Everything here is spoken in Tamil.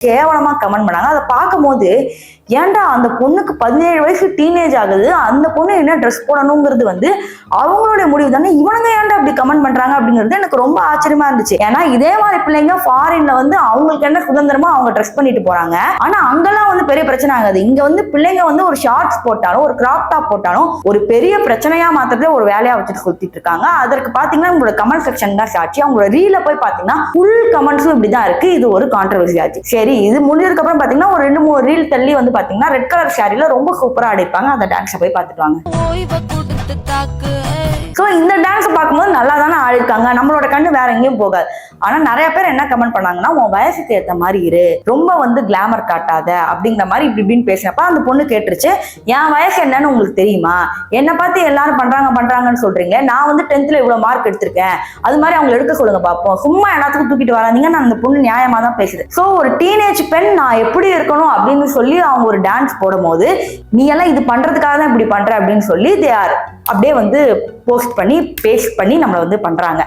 கேவலமா கமெண்ட் பண்ணாங்க. அதை பார்க்கும்போது ஏன்டா அந்த பொண்ணுக்கு 17 வயசு டீனேஜ் ஆகுது, அந்த பொண்ணு என்ன ட்ரெஸ் போடணுங்கிறது வந்து அவங்களுடைய முடிவு தானே, இவனுங்க ஏன்டா அப்படி கமெண்ட் பண்றாங்க அப்படிங்கிறது எனக்கு ரொம்ப ஆச்சரியமா இருந்துச்சு. ஏன்னா இதே மாதிரி பிள்ளைங்க ஃபாரின்ல வந்து அவங்களுக்கு என்ன சுதந்திரமா அவங்க ட்ரெஸ் பண்ணிட்டு போறாங்க. ஆனா அங்கெல்லாம் வந்து பெரிய பிரச்சனை ஆகாது. இங்க வந்து பிள்ளைங்க வந்து ஒரு ஷார்ட்ஸ் போட்டாலும் ஒரு கிராப் டாப் போட்டாலும் ஒரு பெரிய பிரச்சனையா மாத்திரத்துல ஒரு வேலையா வச்சுட்டு சுத்திட்டு இருக்காங்க. அதற்கு பாத்தீங்கன்னா உங்களோட கமெண்ட் செக்ஷன் தான் சாட்சி. அவங்களோட ரீல போய் பாத்தீங்கன்னா ஃபுல் கமெண்ட்ஸும் இப்படிதான் இருக்கு. இது ஒரு கான்ட்ரவர்சி ஆச்சு. சரி, இது முடிஞ்சதுக்கு அப்புறம் பாத்தீங்கன்னா ஒரு 2-3 ரீல் தள்ளி வந்து பாத்தீங்கன்னா ரெட் கலர் சாரில ரொம்ப சூப்பரா ஆடிப்பாங்க. அந்த டான்ஸை போய் பார்த்துட்டு வாங்க. ஸோ இந்த டான்ஸ் பார்க்கும்போது நல்லா தானே ஆடிருக்காங்க, நம்மளோட கண்ணு வேற எங்கேயும் போகாது. ஆனா நிறைய பேர் என்ன கமெண்ட் பண்ணாங்கன்னா, உன் வயசுக்கு ஏற்ற மாதிரி இரு, ரொம்ப வந்து கிளாமர் காட்டாத அப்படிங்கிற மாதிரி இப்படின்னு பேசினப்ப அந்த பொண்ணு கேட்டுருச்சு, என் வயசு என்னன்னு உங்களுக்கு தெரியுமா, என்னை பார்த்து எல்லாரும் பண்றாங்கன்னு சொல்றீங்க, நான் வந்து 10th இவ்வளவு மார்க் எடுத்திருக்கேன், அது மாதிரி அவங்க எடுக்க சொல்லுங்க பார்ப்போம், சும்மா எல்லாத்துக்கும் தூக்கிட்டு வராதீங்க. நான் அந்த பொண்ணு நியாயமா தான் பேசுது. ஸோ ஒரு டீனேஜ் பெண் நான் எப்படி இருக்கணும் அப்படின்னு சொல்லி அவங்க ஒரு டான்ஸ் போடும் போது, நீ எல்லாம் இது பண்றதுக்காக தான் இப்படி பண்ற அப்படின்னு சொல்லி அப்படியே வந்து போஸ்ட் பண்ணி பேஸ்ட் பண்ணி நம்மளை வந்து பண்றாங்க.